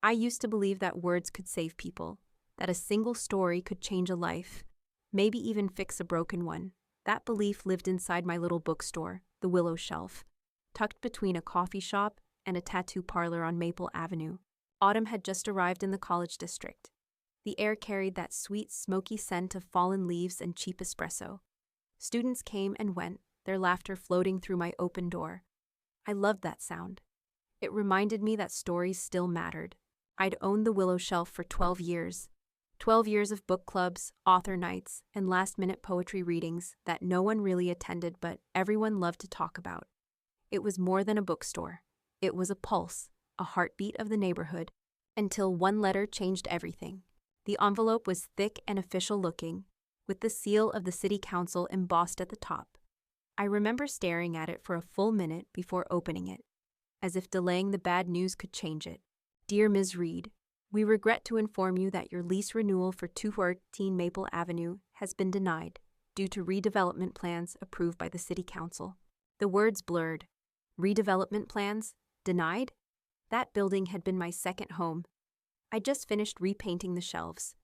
I used to believe that words could save people, that a single story could change a life, maybe even fix a broken one. That belief lived inside my little bookstore, the Willow Shelf, tucked between a coffee shop and a tattoo parlor on Maple Avenue. Autumn had just arrived in the college district. The air carried that sweet, smoky scent of fallen leaves and cheap espresso. Students came and went, their laughter floating through my open door. I loved that sound. It reminded me that stories still mattered. I'd owned the Willow Shelf for 12 years. 12 years of book clubs, author nights, and last-minute poetry readings that no one really attended but everyone loved to talk about. It was more than a bookstore. It was a pulse, a heartbeat of the neighborhood, until one letter changed everything. The envelope was thick and official-looking, with the seal of the city council embossed at the top. I remember staring at it for a full minute before opening it, as if delaying the bad news could change it. Dear Ms. Reed, we regret to inform you that your lease renewal for 214 Maple Avenue has been denied due to redevelopment plans approved by the city council. The words blurred. Redevelopment plans? Denied? That building had been my second home. I just finished repainting the shelves.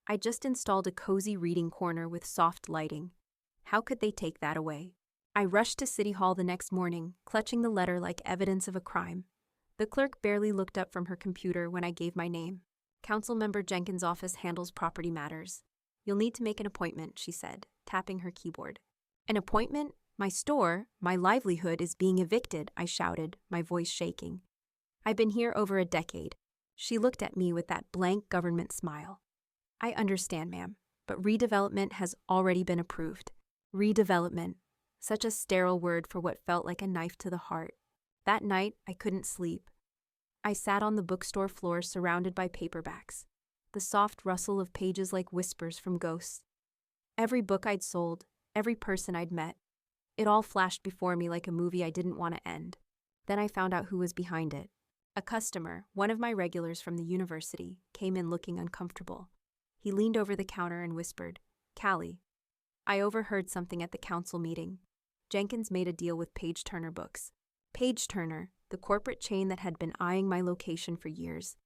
I just installed a cozy reading corner with soft lighting. How could they take that away? I rushed to City Hall the next morning, clutching the letter like evidence of a crime. The clerk barely looked up from her computer when I gave my name. Councilmember Jenkins' office handles property matters. You'll need to make an appointment, she said, tapping her keyboard. An appointment? My store, my livelihood is being evicted, I shouted, my voice shaking. I've been here over a decade. She looked at me with that blank government smile. I understand, ma'am, but redevelopment has already been approved. Redevelopment. Such a sterile word for what felt like a knife to the heart. That night, I couldn't sleep. I sat on the bookstore floor surrounded by paperbacks, the soft rustle of pages like whispers from ghosts. Every book I'd sold, every person I'd met, it all flashed before me like a movie I didn't want to end. Then I found out who was behind it. A customer, one of my regulars from the university, came in looking uncomfortable. He leaned over the counter and whispered, "Callie." I overheard something at the council meeting. Jenkins made a deal with Page Turner Books. Page Turner, the corporate chain that had been eyeing my location for years.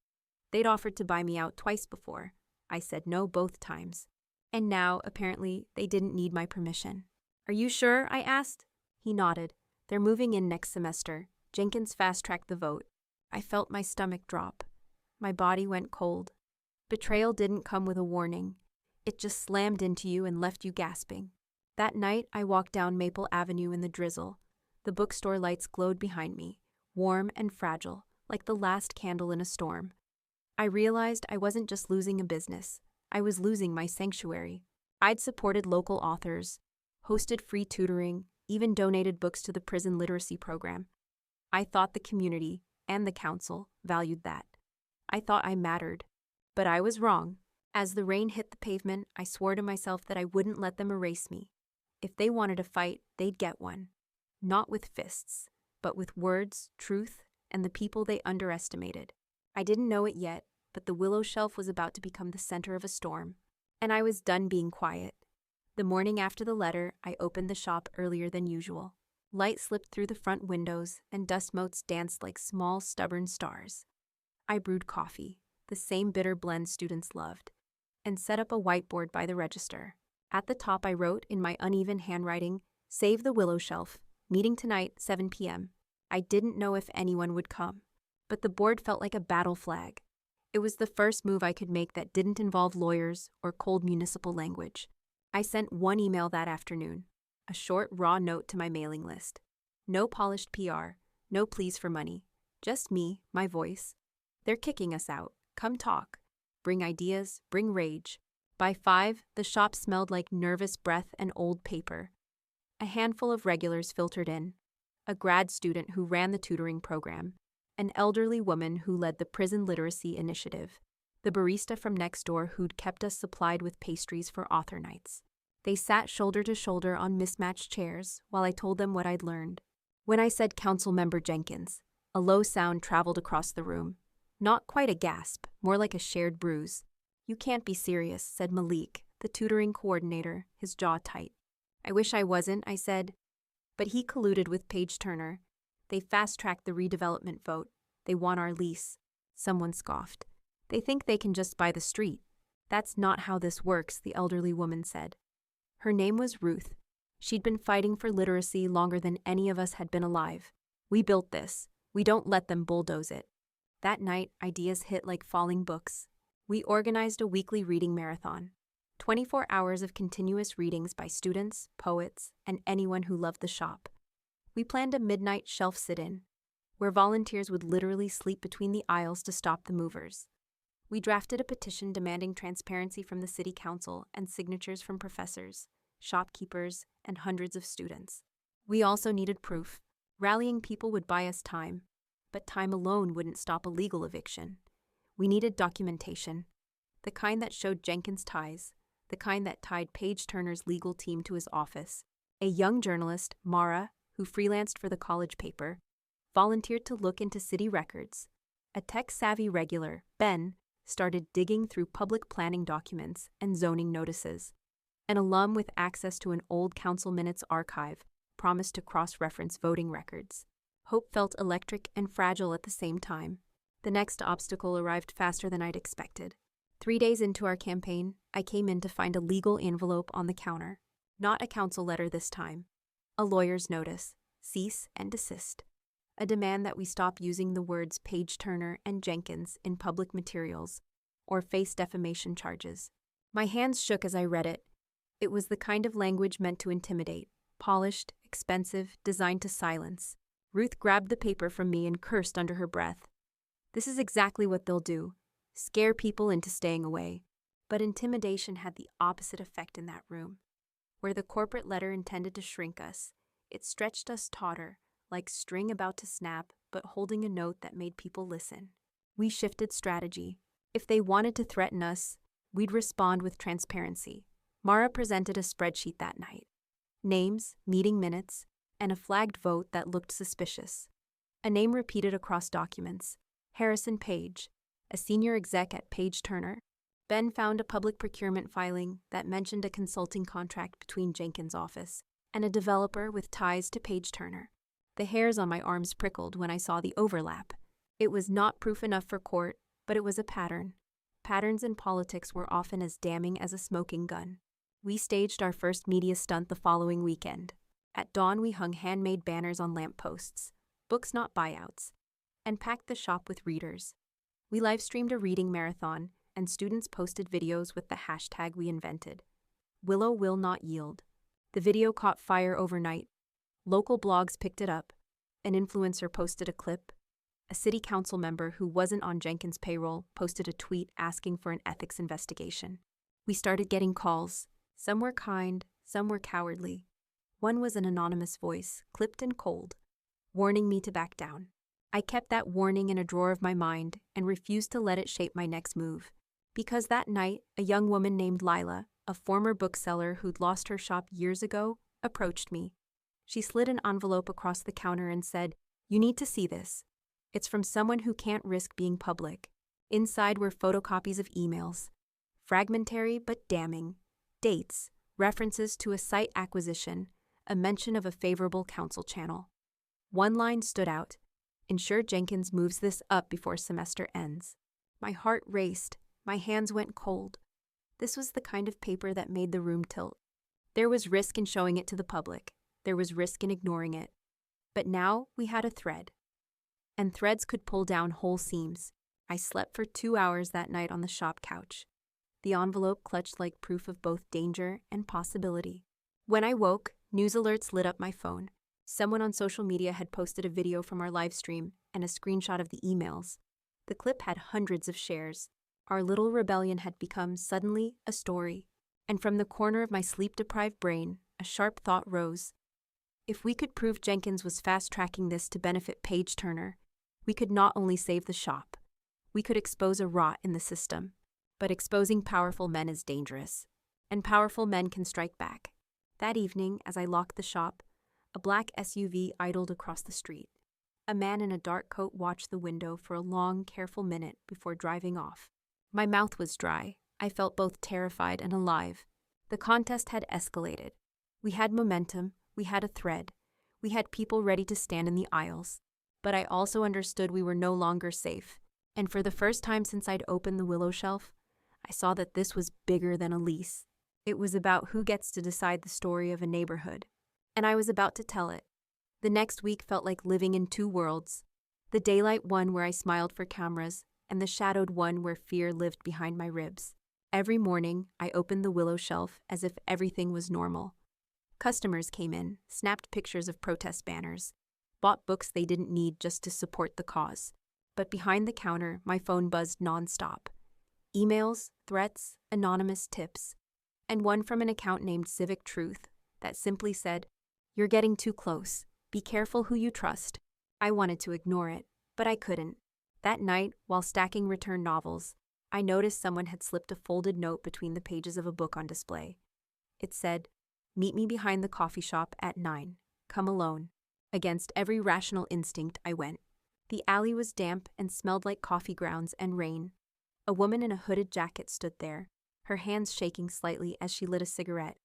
They'd offered to buy me out twice before. I said no both times. And now, apparently, they didn't need my permission. "Are you sure?" I asked. He nodded. "They're moving in next semester." Jenkins fast-tracked the vote. I felt my stomach drop. My body went cold. Betrayal didn't come with a warning. It just slammed into you and left you gasping. That night, I walked down Maple Avenue in the drizzle. The bookstore lights glowed behind me, warm and fragile, like the last candle in a storm. I realized I wasn't just losing a business. I was losing my sanctuary. I'd supported local authors, hosted free tutoring, even donated books to the prison literacy program. I thought the community, and the council, valued that. I thought I mattered. But I was wrong. As the rain hit the pavement, I swore to myself that I wouldn't let them erase me. If they wanted a fight, they'd get one. Not with fists, but with words, truth, and the people they underestimated. I didn't know it yet, but the Willow Shelf was about to become the center of a storm. And I was done being quiet. The morning after the letter, I opened the shop earlier than usual. Light slipped through the front windows, and dust motes danced like small, stubborn stars. I brewed coffee, the same bitter blend students loved, and set up a whiteboard by the register. At the top I wrote, in my uneven handwriting, "Save the Willow Shelf. Meeting tonight, 7 p.m. I didn't know if anyone would come, but the board felt like a battle flag. It was the first move I could make that didn't involve lawyers or cold municipal language. I sent one email that afternoon, a short, raw note to my mailing list. No polished PR, no pleas for money, just me, my voice. "They're kicking us out. Come talk. Bring ideas, bring rage." By 5, the shop smelled like nervous breath and old paper. A handful of regulars filtered in. A grad student who ran the tutoring program, an elderly woman who led the prison literacy initiative, the barista from next door who'd kept us supplied with pastries for author nights. They sat shoulder to shoulder on mismatched chairs while I told them what I'd learned. When I said Councilmember Jenkins, a low sound traveled across the room. Not quite a gasp, more like a shared bruise. "You can't be serious," said Malik, the tutoring coordinator, his jaw tight. "I wish I wasn't," I said. But he colluded with Page Turner. They fast-tracked the redevelopment vote. They won our lease. Someone scoffed. They think they can just buy the street. That's not how this works, the elderly woman said. Her name was Ruth. She'd been fighting for literacy longer than any of us had been alive. We built this. We don't let them bulldoze it. That night, ideas hit like falling books. We organized a weekly reading marathon. 24 hours of continuous readings by students, poets, and anyone who loved the shop. We planned a midnight shelf sit-in, where volunteers would literally sleep between the aisles to stop the movers. We drafted a petition demanding transparency from the city council and signatures from professors, shopkeepers, and hundreds of students. We also needed proof. Rallying people would buy us time, but time alone wouldn't stop a legal eviction. We needed documentation, the kind that showed Jenkins' ties, the kind that tied Page Turner's legal team to his office. A young journalist, Mara, who freelanced for the college paper, volunteered to look into city records. A tech-savvy regular, Ben, started digging through public planning documents and zoning notices. An alum with access to an old council minutes archive promised to cross-reference voting records. Hope felt electric and fragile at the same time. The next obstacle arrived faster than I'd expected. 3 days into our campaign, I came in to find a legal envelope on the counter. Not a council letter this time. A lawyer's notice. Cease and desist. A demand that we stop using the words Page Turner and Jenkins in public materials, or face defamation charges. My hands shook as I read it. It was the kind of language meant to intimidate. Polished, expensive, designed to silence. Ruth grabbed the paper from me and cursed under her breath. This is exactly what they'll do. Scare people into staying away. But intimidation had the opposite effect in that room. Where the corporate letter intended to shrink us, it stretched us tauter, like string about to snap, but holding a note that made people listen. We shifted strategy. If they wanted to threaten us, we'd respond with transparency. Mara presented a spreadsheet that night. Names, meeting minutes, and a flagged vote that looked suspicious. A name repeated across documents. Harrison Page, a senior exec at Page Turner. Ben found a public procurement filing that mentioned a consulting contract between Jenkins' office and a developer with ties to Page Turner. The hairs on my arms prickled when I saw the overlap. It was not proof enough for court, but it was a pattern. Patterns in politics were often as damning as a smoking gun. We staged our first media stunt the following weekend. At dawn, we hung handmade banners on lampposts, books not buyouts, and packed the shop with readers. We live-streamed a reading marathon, and students posted videos with the hashtag we invented. Willow will not yield. The video caught fire overnight. Local blogs picked it up. An influencer posted a clip. A city council member who wasn't on Jenkins' payroll posted a tweet asking for an ethics investigation. We started getting calls. Some were kind, some were cowardly. One was an anonymous voice, clipped and cold, warning me to back down. I kept that warning in a drawer of my mind and refused to let it shape my next move. Because that night, a young woman named Lila, a former bookseller who'd lost her shop years ago, approached me. She slid an envelope across the counter and said, "You need to see this. It's from someone who can't risk being public." Inside were photocopies of emails. Fragmentary but damning. Dates, references to a site acquisition, a mention of a favorable council channel. One line stood out. "Ensure Jenkins moves this up before semester ends." My heart raced. My hands went cold. This was the kind of paper that made the room tilt. There was risk in showing it to the public. There was risk in ignoring it. But now we had a thread. And threads could pull down whole seams. I slept for 2 hours that night on the shop couch. The envelope clutched like proof of both danger and possibility. When I woke, news alerts lit up my phone. Someone on social media had posted a video from our live stream and a screenshot of the emails. The clip had hundreds of shares. Our little rebellion had become suddenly a story. And from the corner of my sleep-deprived brain, a sharp thought rose. If we could prove Jenkins was fast-tracking this to benefit Page Turner, we could not only save the shop, we could expose a rot in the system. But exposing powerful men is dangerous, and powerful men can strike back. That evening, as I locked the shop, a black SUV idled across the street. A man in a dark coat watched the window for a long, careful minute before driving off. My mouth was dry. I felt both terrified and alive. The contest had escalated. We had momentum, we had a thread, we had people ready to stand in the aisles. But I also understood we were no longer safe. And for the first time since I'd opened the Willow Shelf, I saw that this was bigger than a lease. It was about who gets to decide the story of a neighborhood. And I was about to tell it. The next week felt like living in two worlds. The daylight one where I smiled for cameras, and the shadowed one where fear lived behind my ribs. Every morning, I opened the Willow Shelf as if everything was normal. Customers came in, snapped pictures of protest banners, bought books they didn't need just to support the cause. But behind the counter, my phone buzzed nonstop. Emails, threats, anonymous tips, and one from an account named Civic Truth that simply said, "You're getting too close. Be careful who you trust." I wanted to ignore it, but I couldn't. That night, while stacking return novels, I noticed someone had slipped a folded note between the pages of a book on display. It said, "Meet me behind the coffee shop at 9. Come alone." Against every rational instinct, I went. The alley was damp and smelled like coffee grounds and rain. A woman in a hooded jacket stood there, her hands shaking slightly as she lit a cigarette.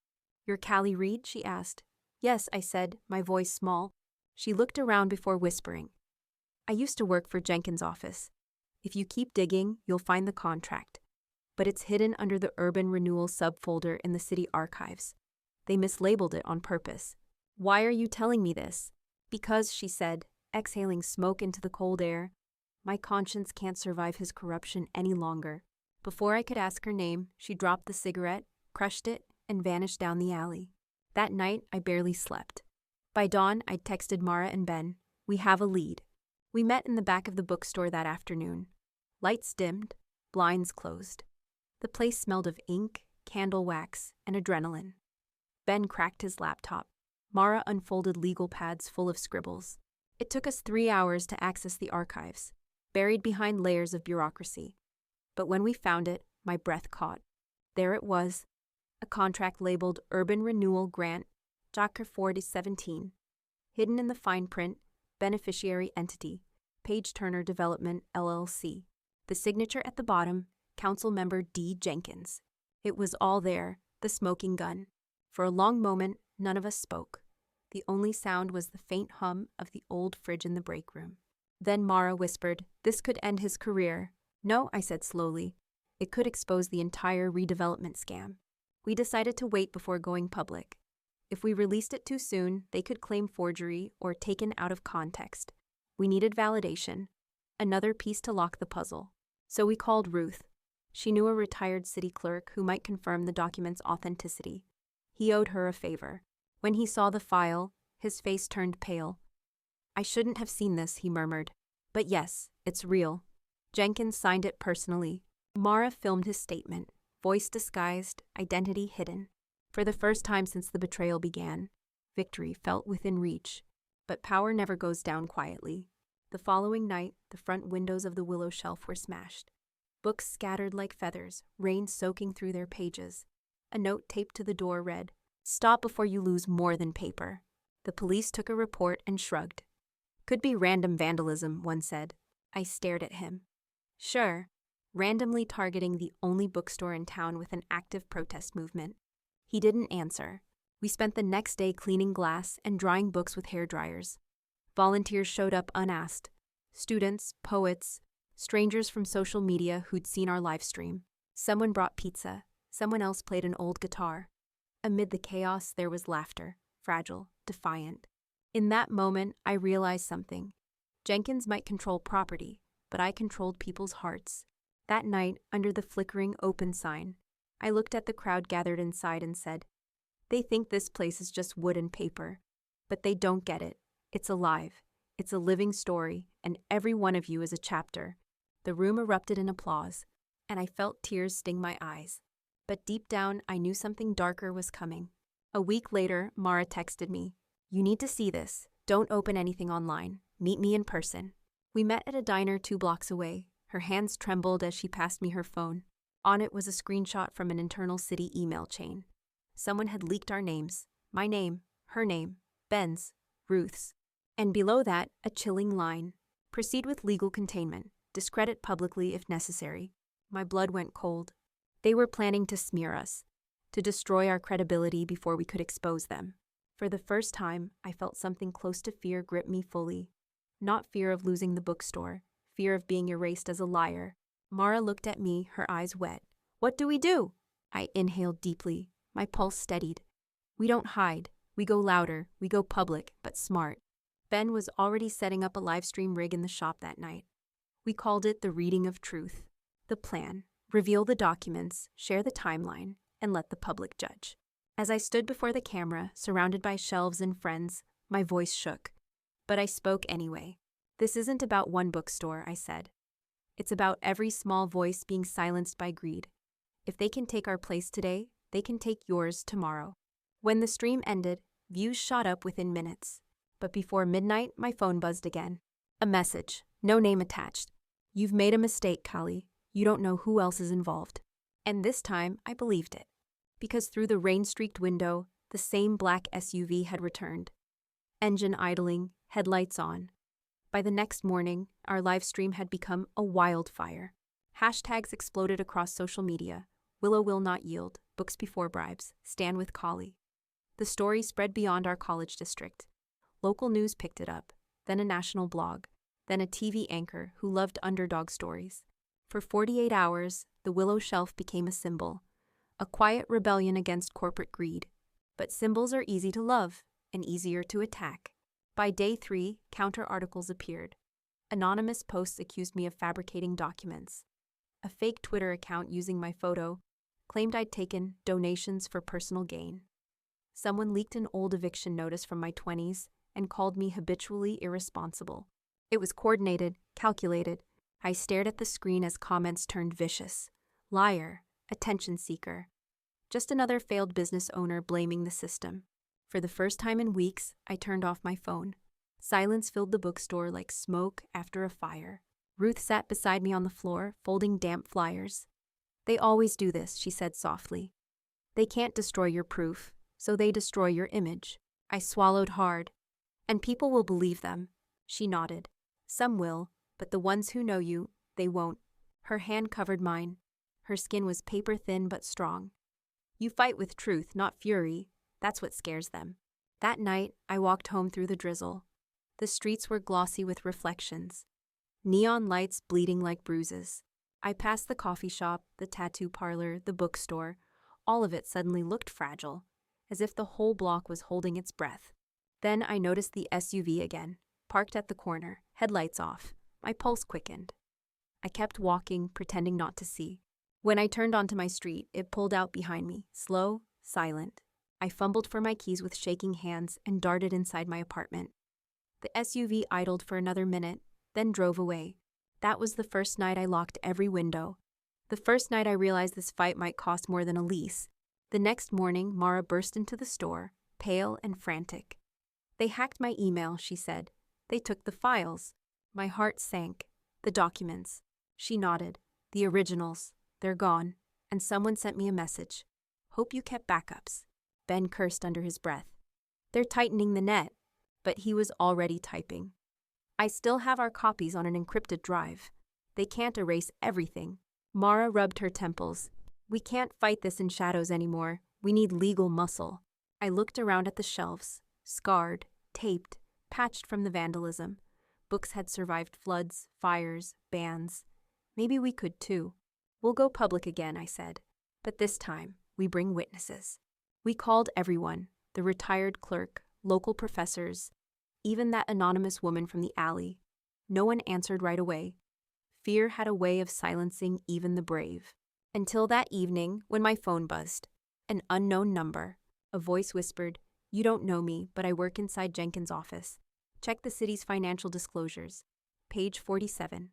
"You're Callie Reed?" she asked. "Yes," I said, my voice small. She looked around before whispering. "I used to work for Jenkins' office. If you keep digging, you'll find the contract. But it's hidden under the Urban Renewal subfolder in the city archives. They mislabeled it on purpose." "Why are you telling me this?" "Because," she said, exhaling smoke into the cold air, "my conscience can't survive his corruption any longer." Before I could ask her name, she dropped the cigarette, crushed it, and vanished down the alley. That night, I barely slept. By dawn, I'd texted Mara and Ben. "We have a lead." We met in the back of the bookstore that afternoon. Lights dimmed, blinds closed. The place smelled of ink, candle wax, and adrenaline. Ben cracked his laptop. Mara unfolded legal pads full of scribbles. It took us 3 hours to access the archives, buried behind layers of bureaucracy. But when we found it, my breath caught. There it was, a contract labeled Urban Renewal Grant, Jacques 4017. Hidden in the fine print, beneficiary entity, Page Turner Development, LLC. The signature at the bottom, Council Member D. Jenkins. It was all there, the smoking gun. For a long moment, none of us spoke. The only sound was the faint hum of the old fridge in the break room. Then Mara whispered, "This could end his career." "No," I said slowly. "It could expose the entire redevelopment scam." We decided to wait before going public. If we released it too soon, they could claim forgery or taken out of context. We needed validation, another piece to lock the puzzle. So we called Ruth. She knew a retired city clerk who might confirm the document's authenticity. He owed her a favor. When he saw the file, his face turned pale. "I shouldn't have seen this," he murmured. "But yes, it's real." Jenkins signed it personally. Mara filmed his statement, voice disguised, identity hidden. For the first time since the betrayal began, victory felt within reach. But power never goes down quietly. The following night, the front windows of the Willow Shelf were smashed. Books scattered like feathers, rain soaking through their pages. A note taped to the door read, "Stop before you lose more than paper." The police took a report and shrugged. "Could be random vandalism," one said. I stared at him. "Sure, randomly targeting the only bookstore in town with an active protest movement." He didn't answer. We spent the next day cleaning glass and drying books with hairdryers. Volunteers showed up unasked. Students, poets, strangers from social media who'd seen our live stream. Someone brought pizza. Someone else played an old guitar. Amid the chaos, there was laughter, fragile, defiant. In that moment, I realized something. Jenkins might control property, but I controlled people's hearts. That night, under the flickering open sign, I looked at the crowd gathered inside and said, "They think this place is just wood and paper, but they don't get it. It's alive. It's a living story, and every one of you is a chapter." The room erupted in applause, and I felt tears sting my eyes. But deep down, I knew something darker was coming. A week later, Mara texted me, "You need to see this. Don't open anything online. Meet me in person." We met at a diner 2 blocks away. Her hands trembled as she passed me her phone. On it was a screenshot from an internal city email chain. Someone had leaked our names. My name, her name, Ben's, Ruth's. And below that, a chilling line. "Proceed with legal containment. Discredit publicly if necessary." My blood went cold. They were planning to smear us, to destroy our credibility before we could expose them. For the first time, I felt something close to fear grip me fully. Not fear of losing the bookstore, fear of being erased as a liar. Mara looked at me, her eyes wet. What do we do? I inhaled deeply. My pulse steadied. We don't hide. We go louder. We go public, but smart. Ben was already setting up a live stream rig in the shop that night. We called it the reading of truth. The plan: reveal the documents, share the timeline, and let the public judge. As I stood before the camera, surrounded by shelves and friends, my voice shook. But I spoke anyway. This isn't about one bookstore, I said. It's about every small voice being silenced by greed. If they can take our place today, they can take yours tomorrow. When the stream ended, views shot up within minutes. But before midnight, my phone buzzed again. A message, no name attached. You've made a mistake, Kali. You don't know who else is involved. And this time, I believed it. Because through the rain-streaked window, the same black SUV had returned. Engine idling, headlights on. By the next morning, our live stream had become a wildfire. Hashtags exploded across social media. Willow will not yield, books before bribes, stand with Kali. The story spread beyond our college district. Local news picked it up, then a national blog, then a TV anchor who loved underdog stories. For 48 hours, the Willow Shelf became a symbol, a quiet rebellion against corporate greed. But symbols are easy to love and easier to attack. By day 3, counter articles appeared. Anonymous posts accused me of fabricating documents. A fake Twitter account using my photo claimed I'd taken donations for personal gain. Someone leaked an old eviction notice from my 20s and called me habitually irresponsible. It was coordinated, calculated. I stared at the screen as comments turned vicious. Liar, attention seeker. Just another failed business owner blaming the system. For the first time in weeks, I turned off my phone. Silence filled the bookstore like smoke after a fire. Ruth sat beside me on the floor, folding damp flyers. They always do this, she said softly. They can't destroy your proof, so they destroy your image. I swallowed hard. And people will believe them. She nodded. Some will, but the ones who know you, they won't. Her hand covered mine. Her skin was paper thin but strong. You fight with truth, not fury. That's what scares them. That night, I walked home through the drizzle. The streets were glossy with reflections. Neon lights bleeding like bruises. I passed the coffee shop, the tattoo parlor, the bookstore. All of it suddenly looked fragile, as if the whole block was holding its breath. Then I noticed the SUV again, parked at the corner, headlights off. My pulse quickened. I kept walking, pretending not to see. When I turned onto my street, it pulled out behind me, slow, silent. I fumbled for my keys with shaking hands and darted inside my apartment. The SUV idled for another minute, then drove away. That was the first night I locked every window. The first night I realized this fight might cost more than a lease. The next morning, Mara burst into the store, pale and frantic. They hacked my email, she said. They took the files. My heart sank. The documents. She nodded. The originals. They're gone. And someone sent me a message. Hope you kept backups. Ben cursed under his breath. They're tightening the net. But he was already typing. I still have our copies on an encrypted drive. They can't erase everything. Mara rubbed her temples. We can't fight this in shadows anymore. We need legal muscle. I looked around at the shelves. Scarred, taped, patched from the vandalism. Books had survived floods, fires, bans. Maybe we could too. We'll go public again, I said. But this time, we bring witnesses. We called everyone, the retired clerk, local professors, even that anonymous woman from the alley. No one answered right away. Fear had a way of silencing even the brave. Until that evening, when my phone buzzed. An unknown number. A voice whispered, "You don't know me, but I work inside Jenkins' office. Check the city's financial disclosures. Page 47.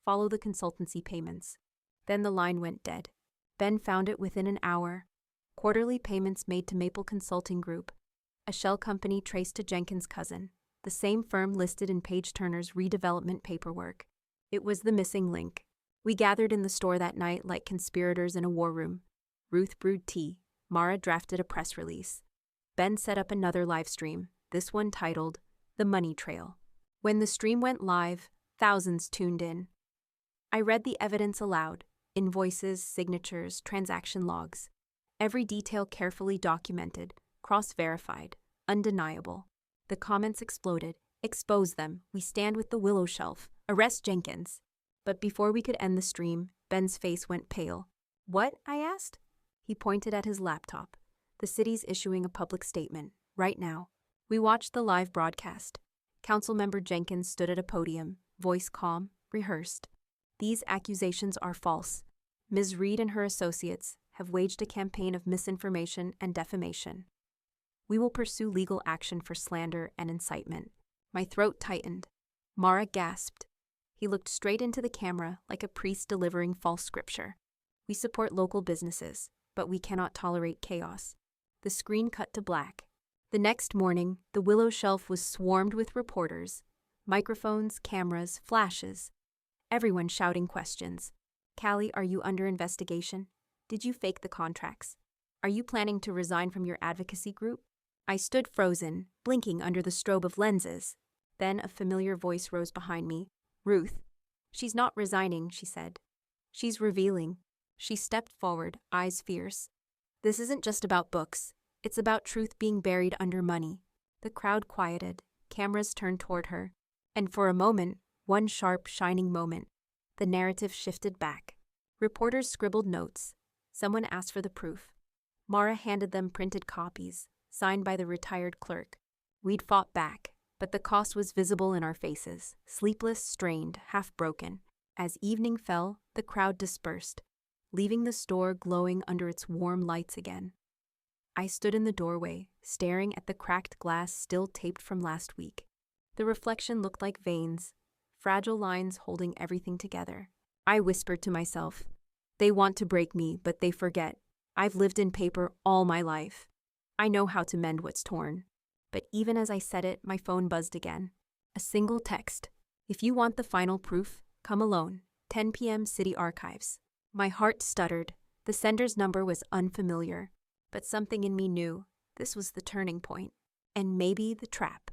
Follow the consultancy payments." Then the line went dead. Ben found it within an hour. Quarterly payments made to Maple Consulting Group, a shell company traced to Jenkins' cousin, the same firm listed in Page Turner's redevelopment paperwork. It was the missing link. We gathered in the store that night like conspirators in a war room. Ruth brewed tea. Mara drafted a press release. Ben set up another live stream, this one titled The Money Trail. When the stream went live, thousands tuned in. I read the evidence aloud, invoices, signatures, transaction logs. Every detail carefully documented, cross-verified, undeniable. The comments exploded. Expose them. We stand with the Willow Shelf. Arrest Jenkins. But before we could end the stream, Ben's face went pale. "What?" I asked. He pointed at his laptop. "The city's issuing a public statement, right now." We watched the live broadcast. Councilmember Jenkins stood at a podium, voice calm, rehearsed. "These accusations are false. Ms. Reed and her associates have waged a campaign of misinformation and defamation. We will pursue legal action for slander and incitement." My throat tightened. Mara gasped. He looked straight into the camera like a priest delivering false scripture. "We support local businesses, but we cannot tolerate chaos." The screen cut to black. The next morning, the Willow Shelf was swarmed with reporters. Microphones, cameras, flashes. Everyone shouting questions. "Callie, are you under investigation? Did you fake the contracts? Are you planning to resign from your advocacy group?" I stood frozen, blinking under the strobe of lenses. Then a familiar voice rose behind me. "Ruth." "She's not resigning," she said. "She's revealing." She stepped forward, eyes fierce. "This isn't just about books. It's about truth being buried under money." The crowd quieted, cameras turned toward her, and for a moment, one sharp, shining moment, the narrative shifted back. Reporters scribbled notes. Someone asked for the proof. Mara handed them printed copies, signed by the retired clerk. We'd fought back, but the cost was visible in our faces, sleepless, strained, half-broken. As evening fell, the crowd dispersed, leaving the store glowing under its warm lights again. I stood in the doorway, staring at the cracked glass still taped from last week. The reflection looked like veins, fragile lines holding everything together. I whispered to myself, "They want to break me, but they forget. I've lived in paper all my life. I know how to mend what's torn." But even as I said it, my phone buzzed again. A single text. "If you want the final proof, come alone. 10 p.m. City Archives." My heart stuttered. The sender's number was unfamiliar, but something in me knew this was the turning point, and maybe the trap.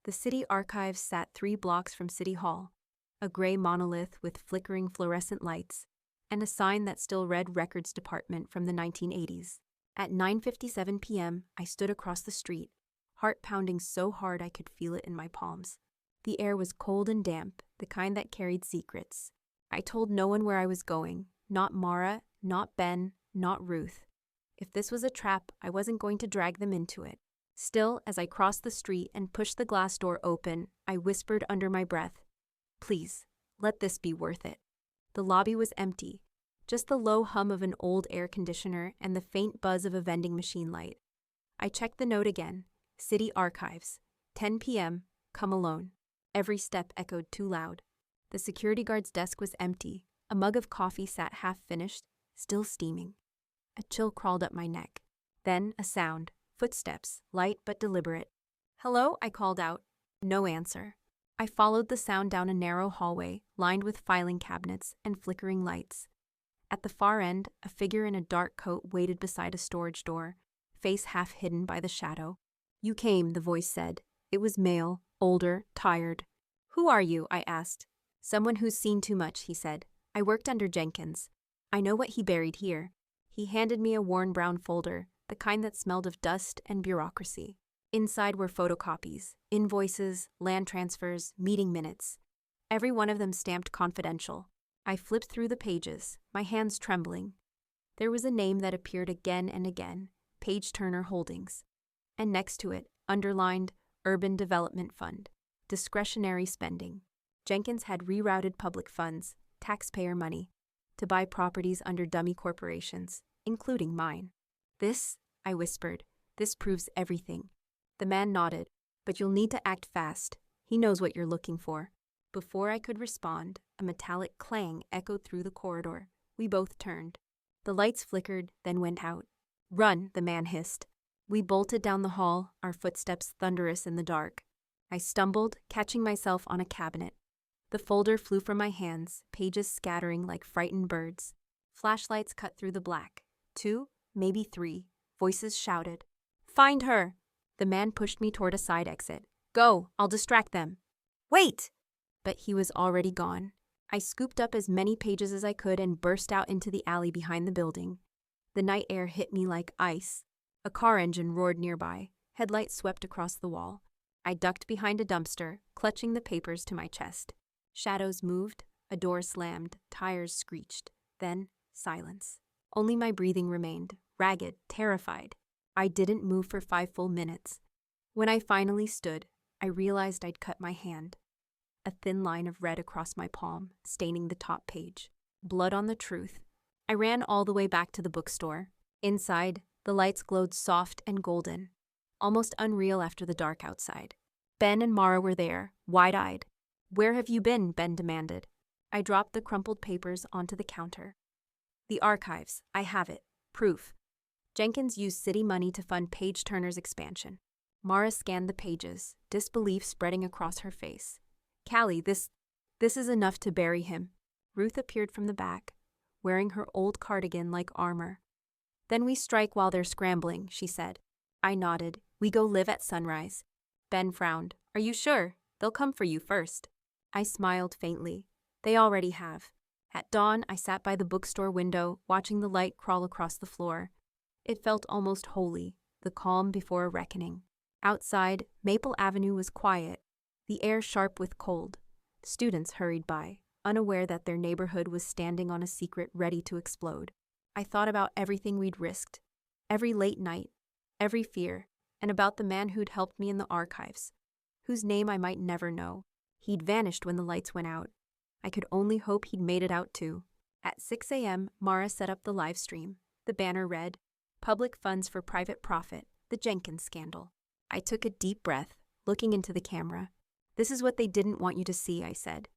The City Archives sat 3 blocks from City Hall, a gray monolith with flickering fluorescent lights, and a sign that still read Records Department from the 1980s. At 9:57 p.m., I stood across the street, heart pounding so hard I could feel it in my palms. The air was cold and damp, the kind that carried secrets. I told no one where I was going, not Mara, not Ben, not Ruth. If this was a trap, I wasn't going to drag them into it. Still, as I crossed the street and pushed the glass door open, I whispered under my breath, "Please, let this be worth it." The lobby was empty, just the low hum of an old air conditioner and the faint buzz of a vending machine light. I checked the note again. City Archives, 10 p.m., come alone. Every step echoed too loud. The security guard's desk was empty. A mug of coffee sat half-finished, still steaming. A chill crawled up my neck. Then a sound, footsteps, light but deliberate. "Hello?" I called out. No answer. I followed the sound down a narrow hallway, lined with filing cabinets and flickering lights. At the far end, a figure in a dark coat waited beside a storage door, face half hidden by the shadow. "You came," the voice said. It was male, older, tired. "Who are you?" I asked. "Someone who's seen too much," he said. "I worked under Jenkins. I know what he buried here." He handed me a worn brown folder, the kind that smelled of dust and bureaucracy. Inside were photocopies, invoices, land transfers, meeting minutes. Every one of them stamped confidential. I flipped through the pages, my hands trembling. There was a name that appeared again and again, Page Turner Holdings. And next to it, underlined, Urban Development Fund, discretionary spending. Jenkins had rerouted public funds, taxpayer money, to buy properties under dummy corporations, including mine. "This," I whispered, "this proves everything." The man nodded. "But you'll need to act fast. He knows what you're looking for." Before I could respond, a metallic clang echoed through the corridor. We both turned. The lights flickered, then went out. "Run," the man hissed. We bolted down the hall, our footsteps thunderous in the dark. I stumbled, catching myself on a cabinet. The folder flew from my hands, pages scattering like frightened birds. Flashlights cut through the black. 2, maybe 3. Voices shouted. "Find her!" The man pushed me toward a side exit. "Go, I'll distract them." "Wait!" But he was already gone. I scooped up as many pages as I could and burst out into the alley behind the building. The night air hit me like ice. A car engine roared nearby. Headlights swept across the wall. I ducked behind a dumpster, clutching the papers to my chest. Shadows moved, A door slammed, tires screeched. Then, silence. Only my breathing remained, ragged, terrified. I didn't move for 5 full minutes. When I finally stood, I realized I'd cut my hand. A thin line of red across my palm, staining the top page. Blood on the truth. I ran all the way back to the bookstore. Inside, the lights glowed soft and golden, almost unreal after the dark outside. Ben and Mara were there, wide-eyed. "Where have you been?" Ben demanded. I dropped the crumpled papers onto the counter. "The archives. I have it. Proof. Jenkins used city money to fund Page Turner's expansion." Mara scanned the pages, disbelief spreading across her face. "Callie, this is enough to bury him." Ruth appeared from the back, wearing her old cardigan like armor. "Then we strike while they're scrambling," she said. I nodded. "We go live at sunrise." Ben frowned. "Are you sure? They'll come for you first." I smiled faintly. "They already have." At dawn, I sat by the bookstore window, watching the light crawl across the floor. It felt almost holy, the calm before a reckoning. Outside, Maple Avenue was quiet, the air sharp with cold. Students hurried by, unaware that their neighborhood was standing on a secret ready to explode. I thought about everything we'd risked, every late night, every fear, and about the man who'd helped me in the archives, whose name I might never know. He'd vanished when the lights went out. I could only hope he'd made it out too. At 6 a.m., Mara set up the live stream. The banner read, "Public funds for private profit, the Jenkins scandal." I took a deep breath, looking into the camera. "This is what they didn't want you to see," I said.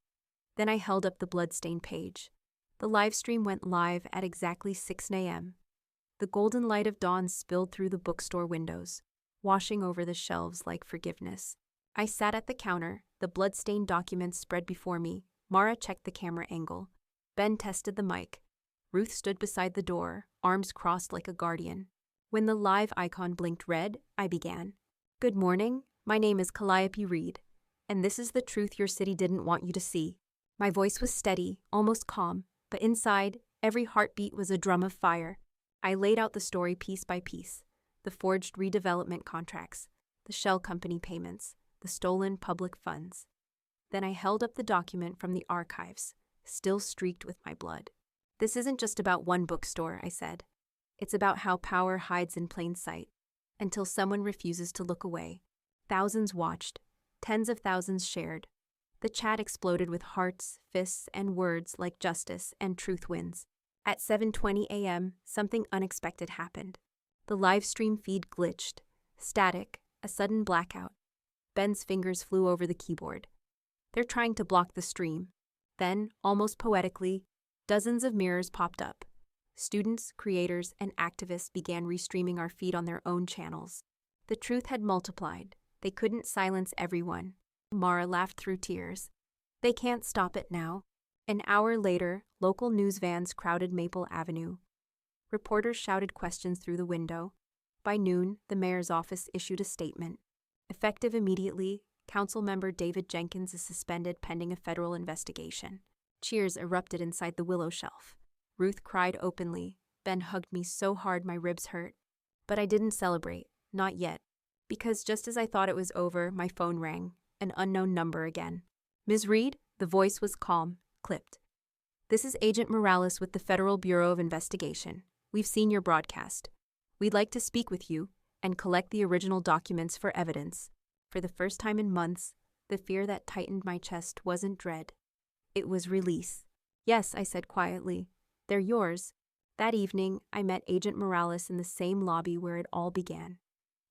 Then I held up the bloodstained page. The live stream went live at exactly 6 a.m. The golden light of dawn spilled through the bookstore windows, washing over the shelves like forgiveness. I sat at the counter, the bloodstained documents spread before me. Mara checked the camera angle. Ben tested the mic. Ruth stood beside the door, arms crossed like a guardian. When the live icon blinked red, I began. "Good morning, my name is Calliope Reed, and this is the truth your city didn't want you to see." My voice was steady, almost calm, but inside, every heartbeat was a drum of fire. I laid out the story piece by piece, the forged redevelopment contracts, the shell company payments, the stolen public funds. Then I held up the document from the archives, still streaked with my blood. "This isn't just about one bookstore," I said. "It's about how power hides in plain sight, until someone refuses to look away." Thousands watched, tens of thousands shared. The chat exploded with hearts, fists, and words like justice and truth wins. At 7:20 a.m., something unexpected happened. The live stream feed glitched. Static, a sudden blackout. Ben's fingers flew over the keyboard. "They're trying to block the stream." Then, almost poetically, dozens of mirrors popped up. Students, creators, and activists began restreaming our feed on their own channels. The truth had multiplied. They couldn't silence everyone. Mara laughed through tears. "They can't stop it now." An hour later, local news vans crowded Maple Avenue. Reporters shouted questions through the window. By noon, the mayor's office issued a statement. Effective immediately, Council member David Jenkins is suspended pending a federal investigation. Cheers erupted inside the Willow Shelf. Ruth cried openly. Ben hugged me so hard my ribs hurt. But I didn't celebrate, not yet. Because just as I thought it was over, my phone rang, an unknown number again. "Ms. Reed?" The voice was calm, clipped. "This is Agent Morales with the Federal Bureau of Investigation. We've seen your broadcast. We'd like to speak with you and collect the original documents for evidence." For the first time in months, the fear that tightened my chest wasn't dread. It was release. "Yes," I said quietly. "They're yours." That evening, I met Agent Morales in the same lobby where it all began.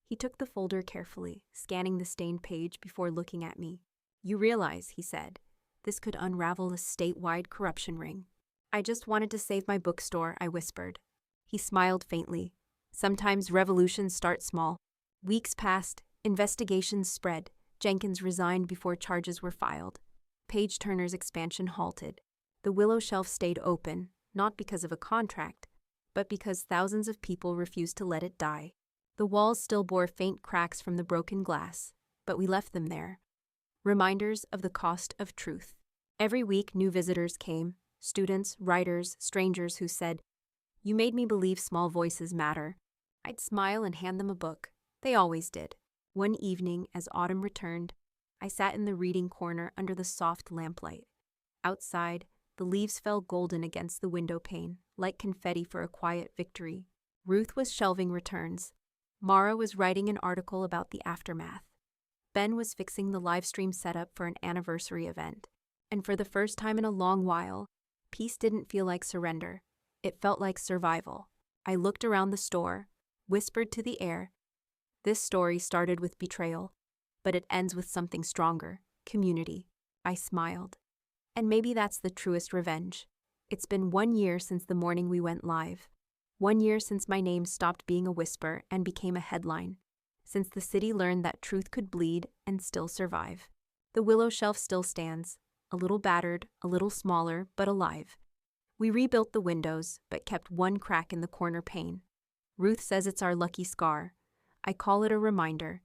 He took the folder carefully, scanning the stained page before looking at me. "You realize," he said, "this could unravel a statewide corruption ring." "I just wanted to save my bookstore," I whispered. He smiled faintly. "Sometimes revolutions start small." Weeks passed. Investigations spread. Jenkins resigned before charges were filed. Page Turner's expansion halted. The Willow Shelf stayed open, not because of a contract, but because thousands of people refused to let it die. The walls still bore faint cracks from the broken glass, but we left them there. Reminders of the cost of truth. Every week, new visitors came, students, writers, strangers who said, "You made me believe small voices matter." I'd smile and hand them a book. They always did. One evening, as autumn returned, I sat in the reading corner under the soft lamplight. Outside, the leaves fell golden against the window pane, like confetti for a quiet victory. Ruth was shelving returns. Mara was writing an article about the aftermath. Ben was fixing the live stream setup for an anniversary event. And for the first time in a long while, peace didn't feel like surrender. It felt like survival. I looked around the store, whispered to the air. This story started with betrayal, but it ends with something stronger, community. I smiled. And maybe that's the truest revenge. It's been 1 year since the morning we went live. 1 year since my name stopped being a whisper and became a headline. Since the city learned that truth could bleed and still survive. The Willow Shelf still stands, a little battered, a little smaller, but alive. We rebuilt the windows, but kept one crack in the corner pane. Ruth says it's our lucky scar. I call it a reminder.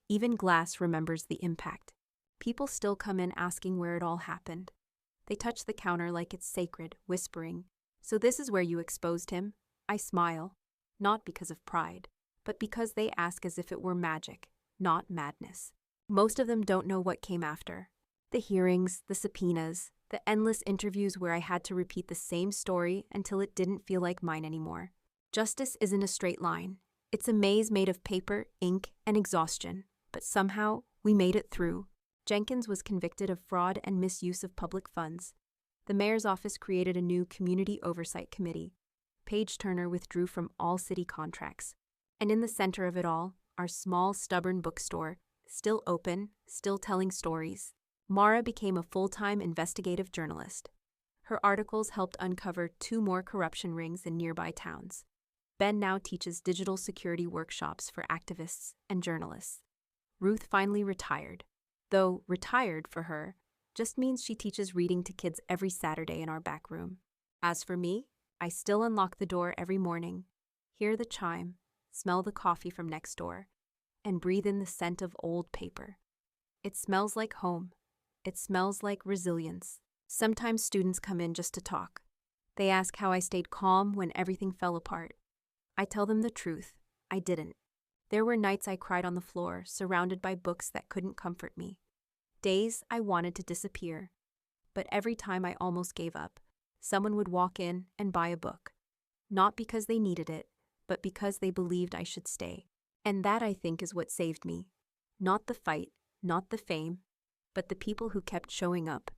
Even glass remembers the impact. People still come in asking where it all happened. They touch the counter like it's sacred, whispering, "So this is where you exposed him?" I smile, not because of pride, but because they ask as if it were magic, not madness. Most of them don't know what came after. The hearings, the subpoenas, the endless interviews where I had to repeat the same story until it didn't feel like mine anymore. Justice isn't a straight line. It's a maze made of paper, ink, and exhaustion. But somehow, we made it through. Jenkins was convicted of fraud and misuse of public funds. The mayor's office created a new community oversight committee. Paige Turner withdrew from all city contracts. And in the center of it all, our small, stubborn bookstore, still open, still telling stories. Mara became a full-time investigative journalist. Her articles helped uncover 2 more corruption rings in nearby towns. Ben now teaches digital security workshops for activists and journalists. Ruth finally retired. Though retired for her just means she teaches reading to kids every Saturday in our back room. As for me, I still unlock the door every morning, hear the chime, smell the coffee from next door, and breathe in the scent of old paper. It smells like home. It smells like resilience. Sometimes students come in just to talk. They ask how I stayed calm when everything fell apart. I tell them the truth. I didn't. There were nights I cried on the floor, surrounded by books that couldn't comfort me. Days I wanted to disappear. But every time I almost gave up, someone would walk in and buy a book. Not because they needed it, but because they believed I should stay. And that, I think, is what saved me. Not the fight, not the fame, but the people who kept showing up.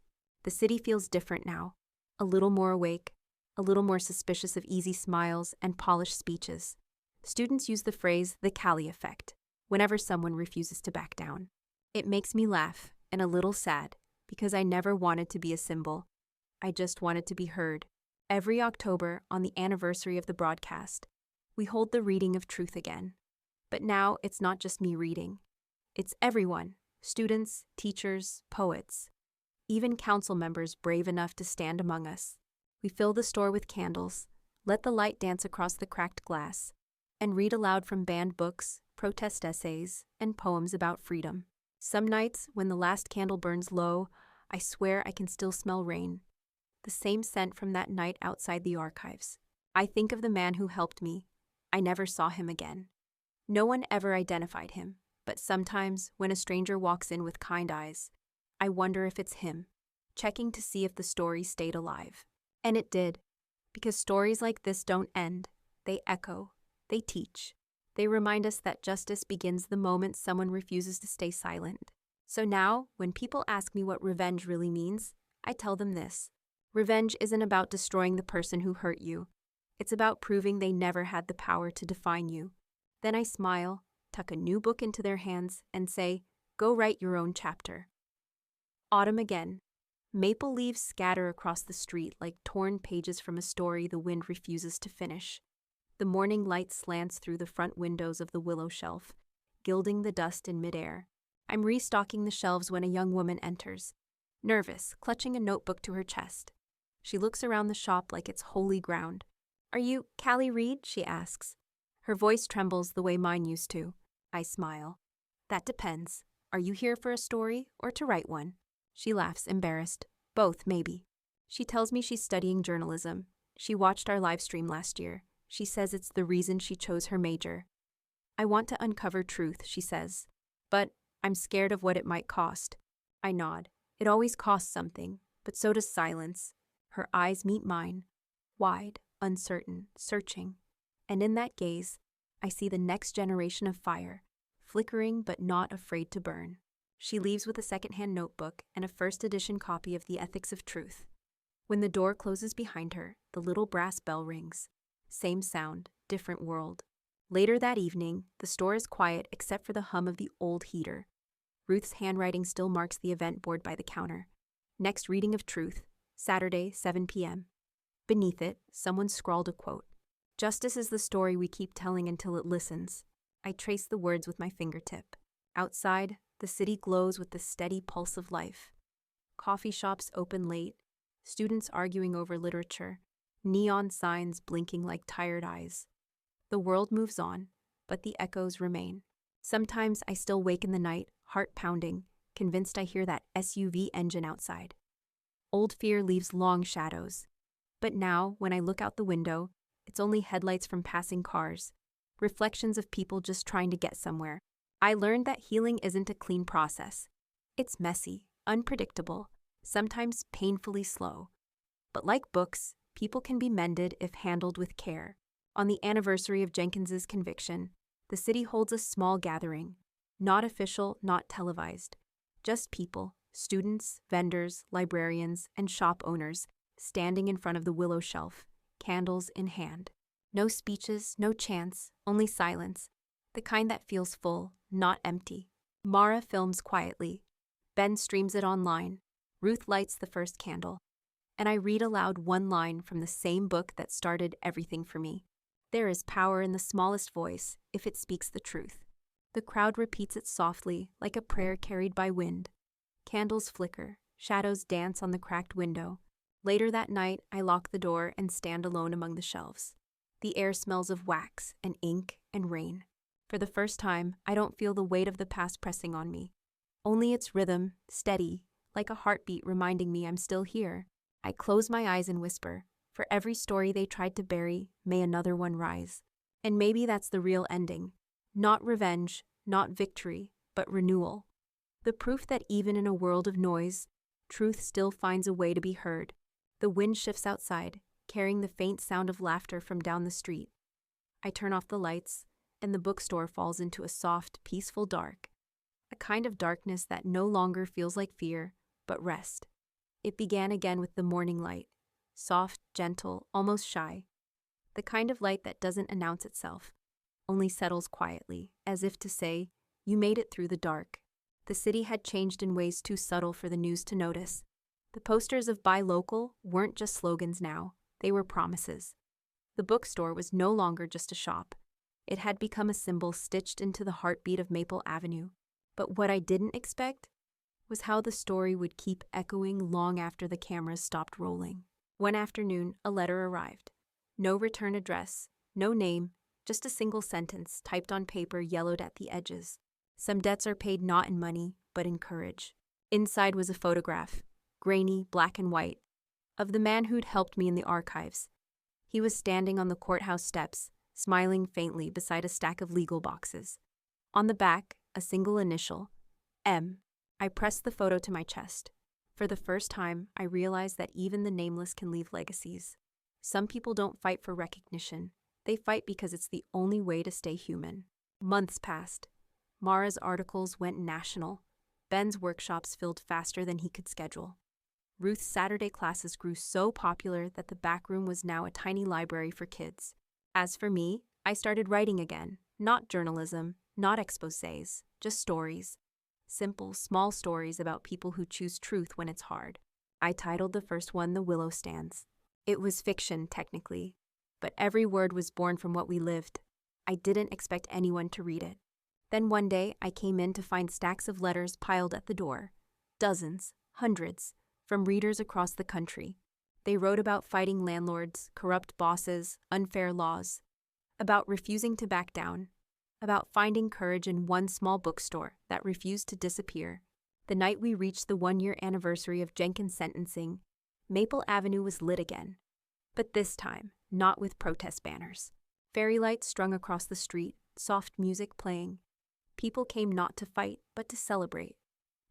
The city feels different now. A little more awake, a little more suspicious of easy smiles and polished speeches. Students use the phrase the Cali effect whenever someone refuses to back down. It makes me laugh and a little sad because I never wanted to be a symbol. I just wanted to be heard. Every October, on the anniversary of the broadcast, we hold the reading of truth again. But now it's not just me reading. It's everyone, students, teachers, poets, even council members brave enough to stand among us. We fill the store with candles, let the light dance across the cracked glass, and read aloud from banned books, protest essays, and poems about freedom. Some nights, when the last candle burns low, I swear I can still smell rain. The same scent from that night outside the archives. I think of the man who helped me. I never saw him again. No one ever identified him, but sometimes, when a stranger walks in with kind eyes, I wonder if it's him, checking to see if the story stayed alive. And it did, because stories like this don't end. They echo. They teach. They remind us that justice begins the moment someone refuses to stay silent. So now, when people ask me what revenge really means, I tell them this. Revenge isn't about destroying the person who hurt you. It's about proving they never had the power to define you. Then I smile, tuck a new book into their hands, and say, go write your own chapter. Autumn again. Maple leaves scatter across the street like torn pages from a story the wind refuses to finish. The morning light slants through the front windows of the Willow Shelf, gilding the dust in midair. I'm restocking the shelves when a young woman enters, nervous, clutching a notebook to her chest. She looks around the shop like it's holy ground. Are you Callie Reed? She asks. Her voice trembles the way mine used to. I smile. That depends. Are you here for a story or to write one? She laughs, embarrassed. Both, maybe. She tells me she's studying journalism. She watched our live stream last year. She says it's the reason she chose her major. I want to uncover truth, she says. But I'm scared of what it might cost. I nod. It always costs something, But so does silence. Her eyes meet mine, wide, uncertain, searching. And in that gaze, I see the next generation of fire, flickering but not afraid to burn. She leaves with a secondhand notebook and a first edition copy of The Ethics of Truth. When the door closes behind her, the little brass bell rings. Same sound, different world. Later that evening, the store is quiet except for the hum of the old heater. Ruth's handwriting still marks the event board by the counter. Next reading of Truth, Saturday, 7 p.m. Beneath it, someone scrawled a quote. Justice is the story we keep telling until it listens. I trace the words with my fingertip. Outside, the city glows with the steady pulse of life. Coffee shops open late, students arguing over literature, neon signs blinking like tired eyes. The world moves on, but the echoes remain. Sometimes I still wake in the night, heart pounding, convinced I hear that SUV engine outside. Old fear leaves long shadows. But now, when I look out the window, it's only headlights from passing cars, reflections of people just trying to get somewhere. I learned that healing isn't a clean process. It's messy, unpredictable, sometimes painfully slow. But like books, people can be mended if handled with care. On the anniversary of Jenkins's conviction, the city holds a small gathering. Not official, not televised. Just people, students, vendors, librarians, and shop owners standing in front of the Willow Shelf, candles in hand. No speeches, no chants, only silence. The kind that feels full, not empty. Mara films quietly. Ben streams it online. Ruth lights the first candle. And I read aloud one line from the same book that started everything for me. There is power in the smallest voice if it speaks the truth. The crowd repeats it softly, like a prayer carried by wind. Candles flicker, shadows dance on the cracked window. Later that night, I lock the door and stand alone among the shelves. The air smells of wax and ink and rain. For the first time, I don't feel the weight of the past pressing on me. Only its rhythm, steady, like a heartbeat reminding me I'm still here. I close my eyes and whisper, for every story they tried to bury, may another one rise. And maybe that's the real ending. Not revenge, not victory, but renewal. The proof that even in a world of noise, truth still finds a way to be heard. The wind shifts outside, carrying the faint sound of laughter from down the street. I turn off the lights, and the bookstore falls into a soft, peaceful dark. A kind of darkness that no longer feels like fear, but rest. It began again with the morning light. Soft, gentle, almost shy. The kind of light that doesn't announce itself, only settles quietly, as if to say, you made it through the dark. The city had changed in ways too subtle for the news to notice. The posters of Buy Local weren't just slogans now, they were promises. The bookstore was no longer just a shop. It had become a symbol stitched into the heartbeat of Maple Avenue. But what I didn't expect was how the story would keep echoing long after the cameras stopped rolling. One afternoon, a letter arrived. No return address, no name, just a single sentence typed on paper yellowed at the edges. Some debts are paid not in money, but in courage. Inside was a photograph, grainy, black and white, of the man who'd helped me in the archives. He was standing on the courthouse steps, smiling faintly beside a stack of legal boxes. On the back, a single initial, M. I pressed the photo to my chest. For the first time, I realized that even the nameless can leave legacies. Some people don't fight for recognition. They fight because it's the only way to stay human. Months passed. Mara's articles went national. Ben's workshops filled faster than he could schedule. Ruth's Saturday classes grew so popular that the back room was now a tiny library for kids. As for me, I started writing again. Not journalism, not exposés, just stories. Simple, small stories about people who choose truth when it's hard. I titled the first one The Willow Stands. It was fiction, technically, but every word was born from what we lived. I didn't expect anyone to read it. Then one day, I came in to find stacks of letters piled at the door. Dozens, hundreds, from readers across the country. They wrote about fighting landlords, corrupt bosses, unfair laws, about refusing to back down, about finding courage in one small bookstore that refused to disappear. The night we reached the one-year anniversary of Jenkins' sentencing, Maple Avenue was lit again. But this time, not with protest banners. Fairy lights strung across the street, soft music playing. People came not to fight, but to celebrate.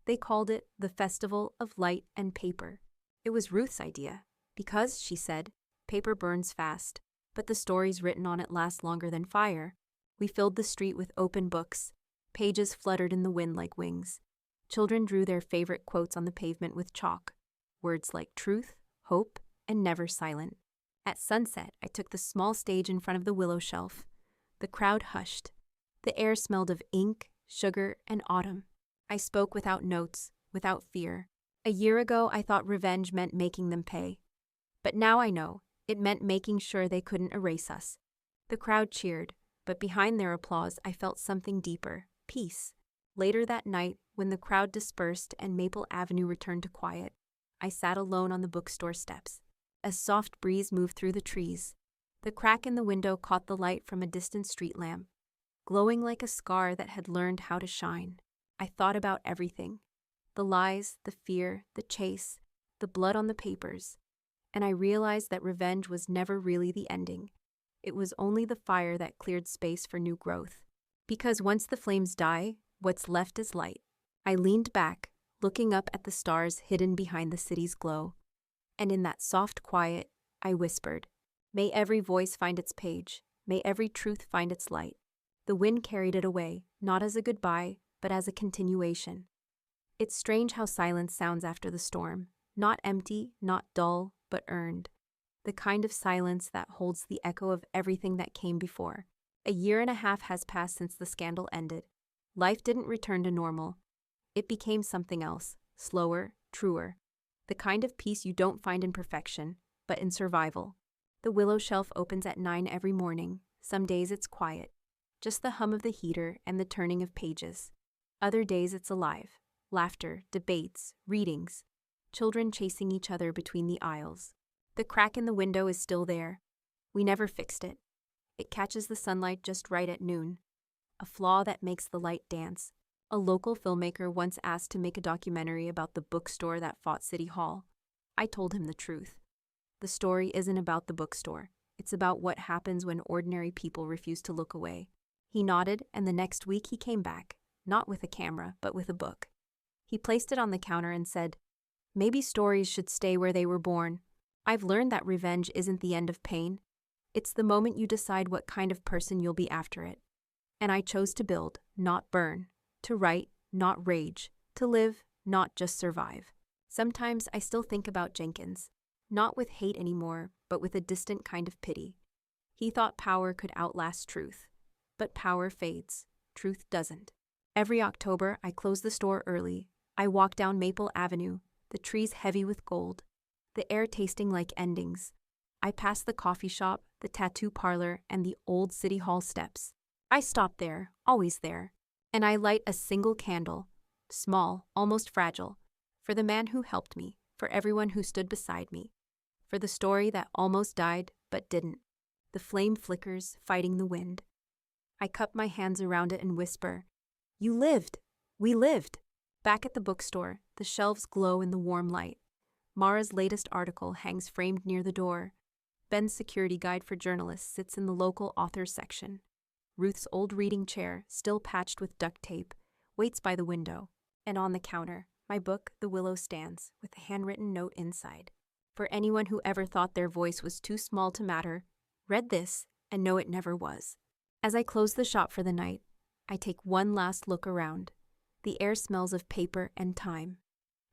They called it the Festival of Light and Paper. It was Ruth's idea. Because, she said, paper burns fast, but the stories written on it last longer than fire. We filled the street with open books. Pages fluttered in the wind like wings. Children drew their favorite quotes on the pavement with chalk. Words like truth, hope, and never silent. At sunset, I took the small stage in front of the Willow Shelf. The crowd hushed. The air smelled of ink, sugar, and autumn. I spoke without notes, without fear. A year ago, I thought revenge meant making them pay. But now I know, it meant making sure they couldn't erase us. The crowd cheered, but behind their applause, I felt something deeper, peace. Later that night, when the crowd dispersed and Maple Avenue returned to quiet, I sat alone on the bookstore steps. A soft breeze moved through the trees. The crack in the window caught the light from a distant street lamp, glowing like a scar that had learned how to shine. I thought about everything. The lies, the fear, the chase, the blood on the papers. And I realized that revenge was never really the ending. It was only the fire that cleared space for new growth. Because once the flames die, what's left is light. I leaned back, looking up at the stars hidden behind the city's glow. And in that soft quiet, I whispered, "May every voice find its page. May every truth find its light." The wind carried it away, not as a goodbye, but as a continuation. It's strange how silence sounds after the storm. Not empty, not dull, but earned. The kind of silence that holds the echo of everything that came before. A year and a half has passed since the scandal ended. Life didn't return to normal. It became something else, slower, truer. The kind of peace you don't find in perfection, but in survival. The Willow Shelf opens at 9 every morning. Some days it's quiet. Just the hum of the heater and the turning of pages. Other days it's alive. Laughter, debates, readings. Children chasing each other between the aisles. The crack in the window is still there. We never fixed it. It catches the sunlight just right at noon. A flaw that makes the light dance. A local filmmaker once asked to make a documentary about the bookstore that fought City Hall. I told him the truth. The story isn't about the bookstore. It's about what happens when ordinary people refuse to look away. He nodded, and the next week he came back, not with a camera, but with a book. He placed it on the counter and said, "Maybe stories should stay where they were born. I've learned that revenge isn't the end of pain. It's the moment you decide what kind of person you'll be after it." And I chose to build, not burn. To write, not rage. To live, not just survive. Sometimes I still think about Jenkins. Not with hate anymore, but with a distant kind of pity. He thought power could outlast truth. But power fades. Truth doesn't. Every October, I close the store early. I walk down Maple Avenue, the trees heavy with gold, the air tasting like endings. I pass the coffee shop, the tattoo parlor, and the old City Hall steps. I stop there, always there, and I light a single candle, small, almost fragile, for the man who helped me, for everyone who stood beside me, for the story that almost died but didn't. The flame flickers, fighting the wind. I cup my hands around it and whisper, "You lived! We lived!" Back at the bookstore, the shelves glow in the warm light. Mara's latest article hangs framed near the door. Ben's security guide for journalists sits in the local authors section. Ruth's old reading chair, still patched with duct tape, waits by the window. And on the counter, my book, The Willow, stands, with a handwritten note inside. For anyone who ever thought their voice was too small to matter, read this and know it never was. As I close the shop for the night, I take one last look around. The air smells of paper and time.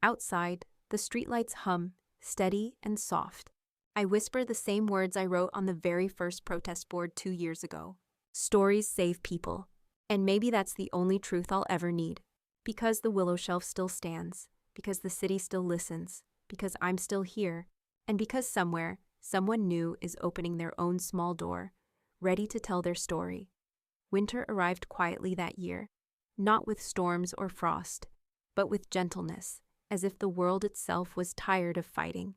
Outside, the streetlights hum, steady and soft. I whisper the same words I wrote on the very first protest board 2 years ago. Stories save people. And maybe that's the only truth I'll ever need. Because the Willow Shelf still stands. Because the city still listens. Because I'm still here. And because somewhere, someone new is opening their own small door, ready to tell their story. Winter arrived quietly that year. Not with storms or frost, but with gentleness, as if the world itself was tired of fighting.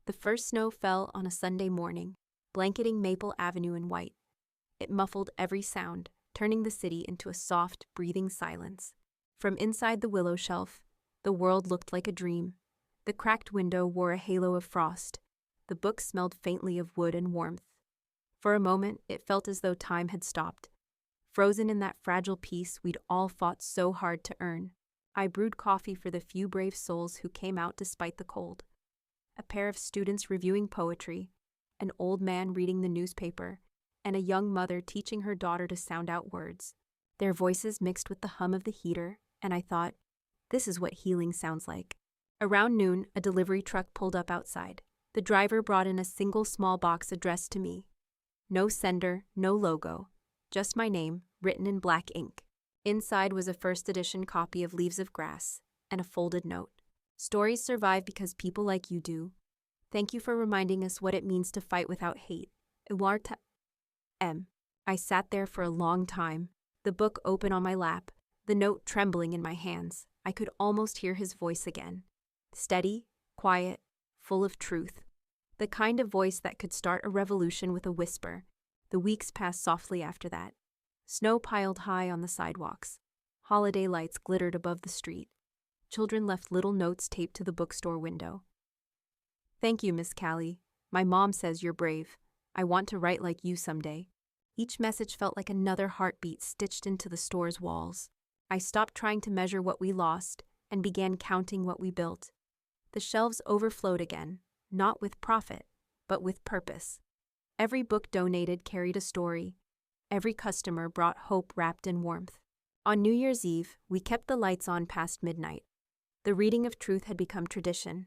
The first snow fell on a Sunday morning, blanketing Maple Avenue in white. It muffled every sound, turning the city into a soft, breathing silence. From inside the Willow Shelf, the world looked like a dream. The cracked window wore a halo of frost. The book smelled faintly of wood and warmth. For a moment, it felt as though time had stopped. Frozen in that fragile peace we'd all fought so hard to earn. I brewed coffee for the few brave souls who came out despite the cold. a pair of students reviewing poetry, an old man reading the newspaper, and a young mother teaching her daughter to sound out words. Their voices mixed with the hum of the heater, and I thought, this is what healing sounds like. Around noon, a delivery truck pulled up outside. The driver brought in a single small box addressed to me. No sender, no logo, just my name, written in black ink. Inside was a first edition copy of Leaves of Grass and a folded note. Stories survive because people like you do. Thank you for reminding us what it means to fight without hate. Iwarta M. I sat there for a long time, the book open on my lap, the note trembling in my hands. I could almost hear his voice again. Steady, quiet, full of truth. The kind of voice that could start a revolution with a whisper. The weeks passed softly after that. Snow piled high on the sidewalks. Holiday lights glittered above the street. Children left little notes taped to the bookstore window. Thank you, Miss Callie. My mom says you're brave. I want to write like you someday. Each message felt like another heartbeat stitched into the store's walls. I stopped trying to measure what we lost and began counting what we built. The shelves overflowed again, not with profit, but with purpose. Every book donated carried a story. Every customer brought hope wrapped in warmth. On New Year's Eve, we kept the lights on past midnight. The reading of truth had become tradition.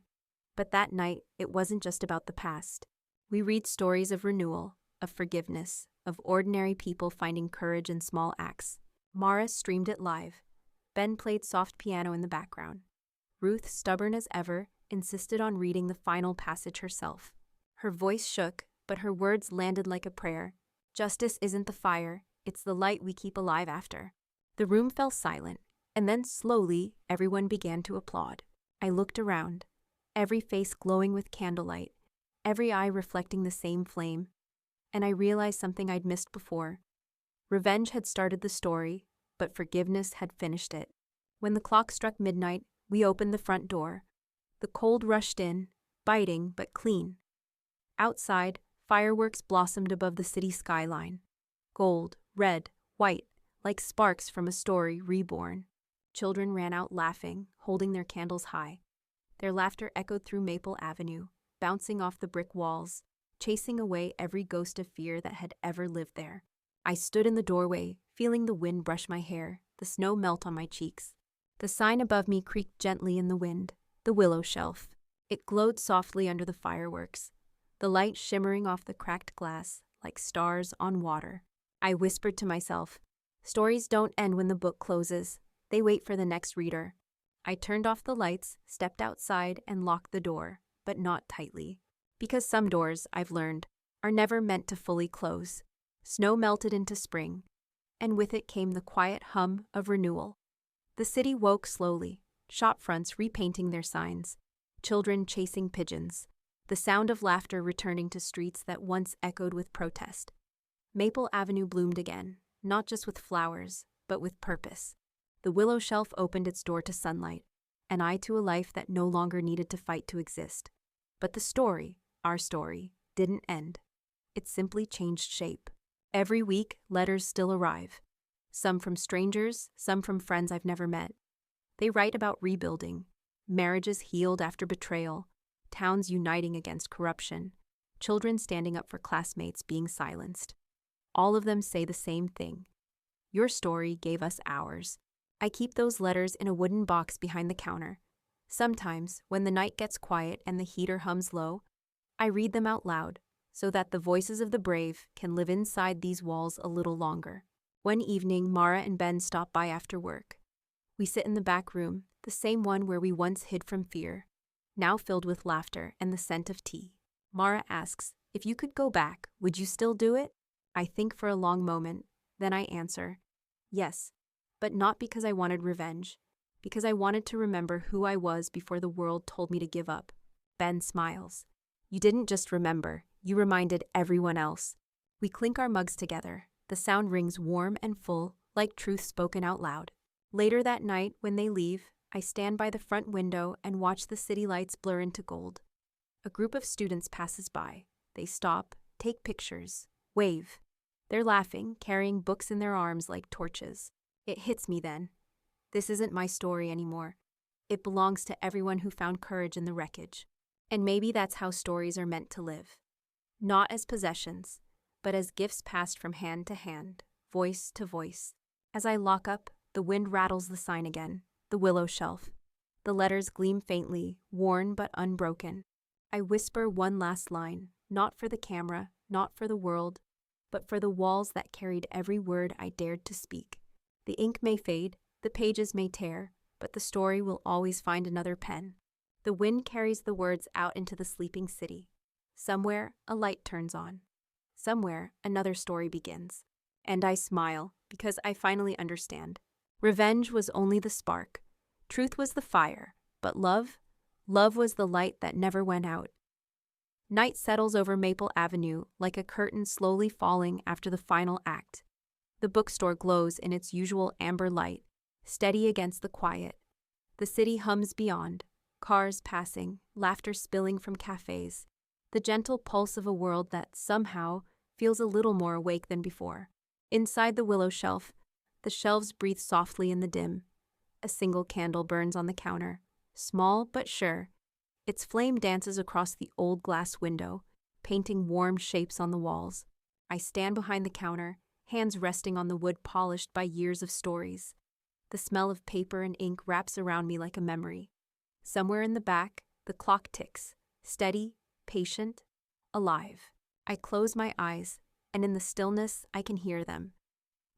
But that night, it wasn't just about the past. We read stories of renewal, of forgiveness, of ordinary people finding courage in small acts. Mara streamed it live. Ben played soft piano in the background. Ruth, stubborn as ever, insisted on reading the final passage herself. Her voice shook, but her words landed like a prayer. Justice isn't the fire, it's the light we keep alive after. The room fell silent, and then slowly everyone began to applaud. I looked around, every face glowing with candlelight, every eye reflecting the same flame, and I realized something I'd missed before. Revenge had started the story, but forgiveness had finished it. When the clock struck midnight, we opened the front door. The cold rushed in, biting but clean. Outside, fireworks blossomed above the city skyline. Gold, red, white, like sparks from a story reborn. Children ran out laughing, holding their candles high. Their laughter echoed through Maple Avenue, bouncing off the brick walls, chasing away every ghost of fear that had ever lived there. I stood in the doorway, feeling the wind brush my hair, the snow melt on my cheeks. The sign above me creaked gently in the wind, the Willow Shelf. It glowed softly under the fireworks, the light shimmering off the cracked glass like stars on water. I whispered to myself, stories don't end when the book closes. They wait for the next reader. I turned off the lights, stepped outside, and locked the door, but not tightly. Because some doors, I've learned, are never meant to fully close. Snow melted into spring, and with it came the quiet hum of renewal. The city woke slowly, shop fronts repainting their signs, children chasing pigeons, the sound of laughter returning to streets that once echoed with protest. Maple Avenue bloomed again, not just with flowers, but with purpose. The Willow Shelf opened its door to sunlight, and I to a life that no longer needed to fight to exist. But the story, our story, didn't end. It simply changed shape. Every week, letters still arrive. Some from strangers, some from friends I've never met. They write about rebuilding, marriages healed after betrayal, towns uniting against corruption, children standing up for classmates being silenced. All of them say the same thing. Your story gave us ours. I keep those letters in a wooden box behind the counter. Sometimes, when the night gets quiet and the heater hums low, I read them out loud so that the voices of the brave can live inside these walls a little longer. One evening, Mara and Ben stop by after work. We sit in the back room, the same one where we once hid from fear, now filled with laughter and the scent of tea. Mara asks, if you could go back, would you still do it? I think for a long moment, then I answer, yes, but not because I wanted revenge, because I wanted to remember who I was before the world told me to give up. Ben smiles. You didn't just remember, you reminded everyone else. We clink our mugs together. The sound rings warm and full, like truth spoken out loud. Later that night, when they leave, I stand by the front window and watch the city lights blur into gold. A group of students passes by. They stop, take pictures, wave. They're laughing, carrying books in their arms like torches. It hits me then. This isn't my story anymore. It belongs to everyone who found courage in the wreckage. And maybe that's how stories are meant to live. Not as possessions, but as gifts passed from hand to hand, voice to voice. As I lock up, the wind rattles the sign again, the Willow Shelf. The letters gleam faintly, worn but unbroken. I whisper one last line, not for the camera, not for the world, but for the walls that carried every word I dared to speak. The ink may fade, the pages may tear, but the story will always find another pen. The wind carries the words out into the sleeping city. Somewhere, a light turns on. Somewhere, another story begins. And I smile, because I finally understand. Revenge was only the spark. Truth was the fire. But love was the light that never went out. Night settles over Maple Avenue like a curtain slowly falling after the final act. The bookstore glows in its usual amber light, steady against the quiet. The city hums beyond, cars passing, laughter spilling from cafes, the gentle pulse of a world that somehow feels a little more awake than before. Inside the Willow Shelf, the shelves breathe softly in the dim. A single candle burns on the counter, small but sure. Its flame dances across the old glass window, painting warm shapes on the walls. I stand behind the counter, hands resting on the wood polished by years of stories. The smell of paper and ink wraps around me like a memory. Somewhere in the back, the clock ticks, steady, patient, alive. I close my eyes, and in the stillness, I can hear them.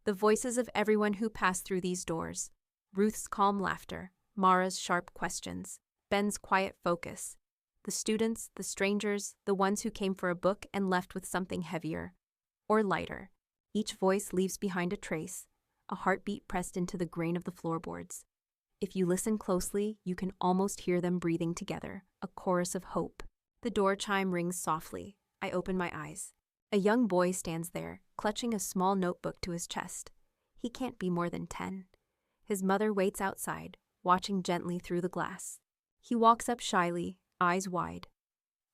The voices of everyone who passed through these doors. Ruth's calm laughter, Mara's sharp questions, Ben's quiet focus. The students, the strangers, the ones who came for a book and left with something heavier. Or lighter. Each voice leaves behind a trace, a heartbeat pressed into the grain of the floorboards. If you listen closely, you can almost hear them breathing together, a chorus of hope. The door chime rings softly. I open my eyes. A young boy stands there, clutching a small notebook to his chest. He can't be more than 10. His mother waits outside, watching gently through the glass. He walks up shyly, eyes wide.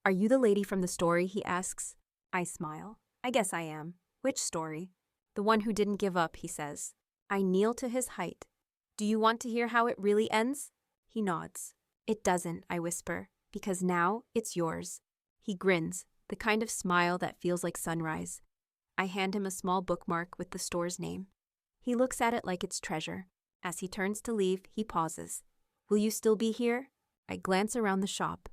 "Are you the lady from the story?" he asks. I smile. "I guess I am. Which story?" "The one who didn't give up," he says. I kneel to his height. "Do you want to hear how it really ends?" He nods. "It doesn't," I whisper, "because now it's yours." He grins, the kind of smile that feels like sunrise. I hand him a small bookmark with the store's name. He looks at it like it's treasure. As he turns to leave, he pauses. "Will you still be here?" I glance around the shop.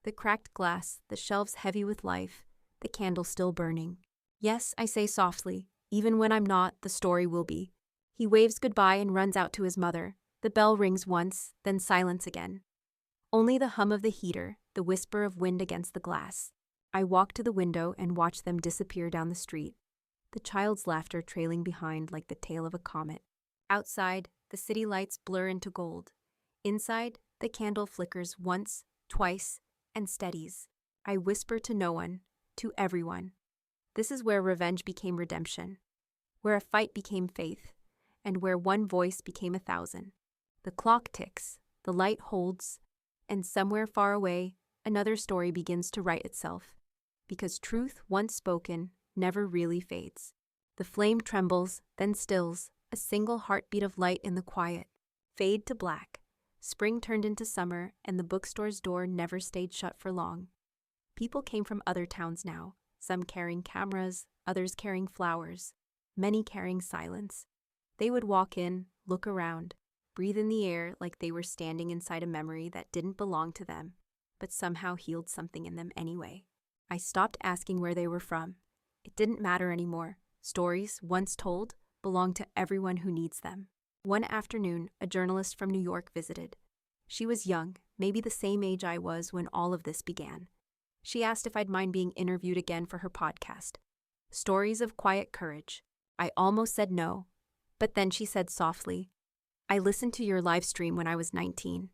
The cracked glass, the shelves heavy with life, the candle still burning. "Yes," I say softly. "Even when I'm not, the story will be." He waves goodbye and runs out to his mother. The bell rings once, then silence again. Only the hum of the heater, the whisper of wind against the glass. I walk to the window and watch them disappear down the street, the child's laughter trailing behind like the tail of a comet. Outside, the city lights blur into gold. Inside, the candle flickers once, twice, and steadies. I whisper to no one, to everyone. This is where revenge became redemption, where a fight became faith, and where one voice became 1,000. The clock ticks, the light holds, and somewhere far away, another story begins to write itself. Because truth, once spoken, never really fades. The flame trembles, then stills, a single heartbeat of light in the quiet. Fade to black. Spring turned into summer, and the bookstore's door never stayed shut for long. People came from other towns now, some carrying cameras, others carrying flowers, many carrying silence. They would walk in, look around, breathe in the air like they were standing inside a memory that didn't belong to them, but somehow healed something in them anyway. I stopped asking where they were from. It didn't matter anymore. Stories, once told, belong to everyone who needs them. One afternoon, a journalist from New York visited. She was young, maybe the same age I was when all of this began. She asked if I'd mind being interviewed again for her podcast, Stories of Quiet Courage. I almost said no, but then she said softly, "I listened to your live stream when I was 19.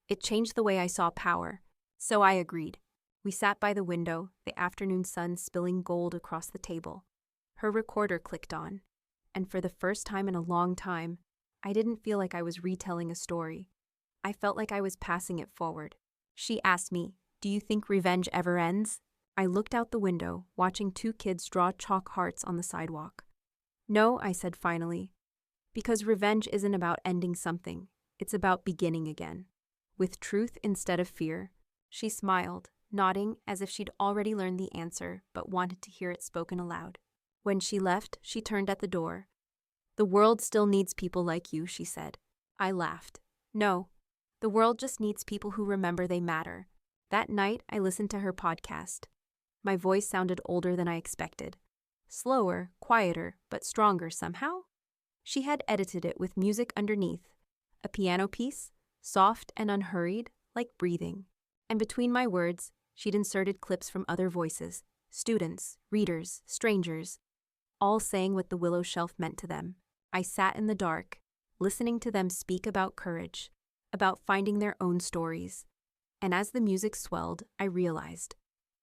It changed the way I saw power, so I agreed." We sat by the window, the afternoon sun spilling gold across the table. Her recorder clicked on, and for the first time in a long time, I didn't feel like I was retelling a story. I felt like I was passing it forward. She asked me, "Do you think revenge ever ends?" I looked out the window, watching 2 kids draw chalk hearts on the sidewalk. "No," I said finally, "because revenge isn't about ending something. It's about beginning again, with truth instead of fear." She smiled, nodding as if she'd already learned the answer but wanted to hear it spoken aloud. When she left, she turned at the door. "The world still needs people like you," she said. I laughed. "No, the world just needs people who remember they matter." That night, I listened to her podcast. My voice sounded older than I expected. Slower, quieter, but stronger somehow. She had edited it with music underneath, a piano piece, soft and unhurried, like breathing. And between my words, she'd inserted clips from other voices, students, readers, strangers, all saying what the Willow Shelf meant to them. I sat in the dark, listening to them speak about courage, about finding their own stories. And as the music swelled, I realized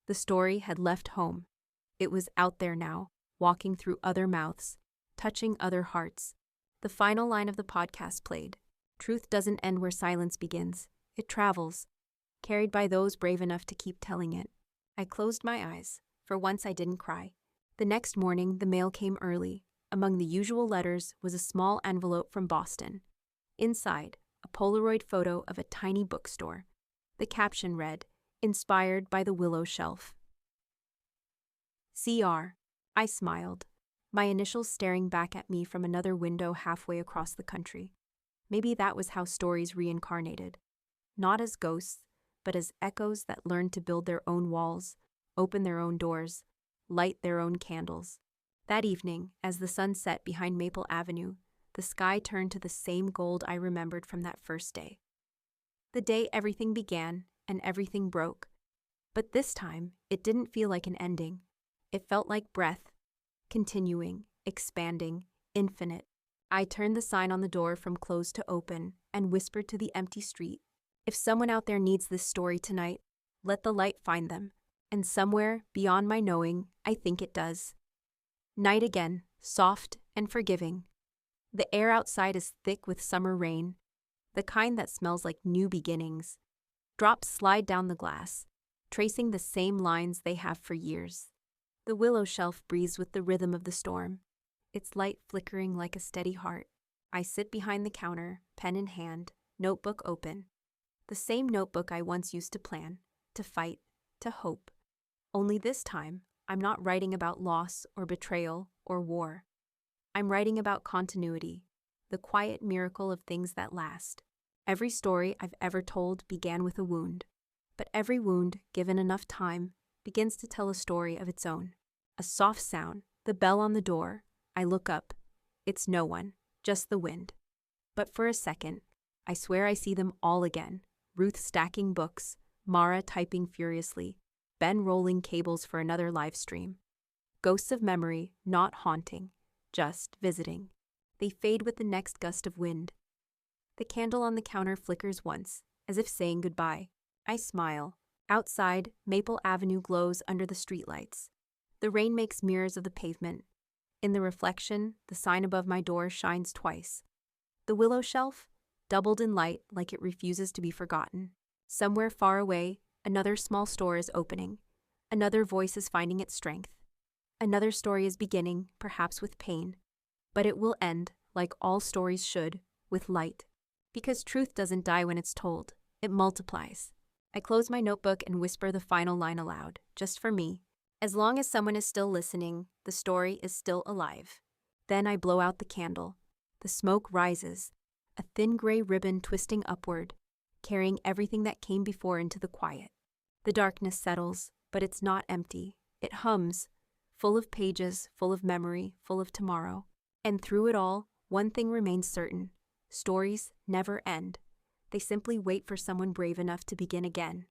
the story had left home. It was out there now, walking through other mouths, touching other hearts. The final line of the podcast played. Truth doesn't end where silence begins. It travels, carried by those brave enough to keep telling it. I closed my eyes. For once I didn't cry. The next morning, the mail came early. Among the usual letters was a small envelope from Boston. Inside, a Polaroid photo of a tiny bookstore. The caption read, "Inspired by the Willow Shelf." CR. I smiled, my initials staring back at me from another window halfway across the country. Maybe that was how stories reincarnated. Not as ghosts, but as echoes that learned to build their own walls, open their own doors, light their own candles. That evening, as the sun set behind Maple Avenue, the sky turned to the same gold I remembered from that first day. The day everything began and everything broke. But this time, it didn't feel like an ending. It felt like breath, continuing, expanding, infinite. I turned the sign on the door from closed to open and whispered to the empty street, "If someone out there needs this story tonight, let the light find them." And somewhere, beyond my knowing, I think it does. Night again, soft and forgiving. The air outside is thick with summer rain, the kind that smells like new beginnings. Drops slide down the glass, tracing the same lines they have for years. The Willow Shelf breathes with the rhythm of the storm, its light flickering like a steady heart. I sit behind the counter, pen in hand, notebook open. The same notebook I once used to plan, to fight, to hope. Only this time, I'm not writing about loss or betrayal or war. I'm writing about continuity, the quiet miracle of things that last. Every story I've ever told began with a wound, but every wound, given enough time, begins to tell a story of its own. A soft sound, the bell on the door. I look up. It's no one, just the wind. But for a second, I swear I see them all again. Ruth stacking books, Mara typing furiously, Ben rolling cables for another live stream. Ghosts of memory, not haunting, just visiting. They fade with the next gust of wind. The candle on the counter flickers once, as if saying goodbye. I smile. Outside, Maple Avenue glows under the streetlights. The rain makes mirrors of the pavement. In the reflection, the sign above my door shines twice. The Willow Shelf, doubled in light like it refuses to be forgotten. Somewhere far away, another small store is opening. Another voice is finding its strength. Another story is beginning, perhaps with pain. But it will end, like all stories should, with light. Because truth doesn't die when it's told. It multiplies. I close my notebook and whisper the final line aloud, just for me. As long as someone is still listening, the story is still alive. Then I blow out the candle. The smoke rises, a thin gray ribbon twisting upward, carrying everything that came before into the quiet. The darkness settles, but it's not empty. It hums, full of pages, full of memory, full of tomorrow. And through it all, one thing remains certain. Stories never end. They simply wait for someone brave enough to begin again.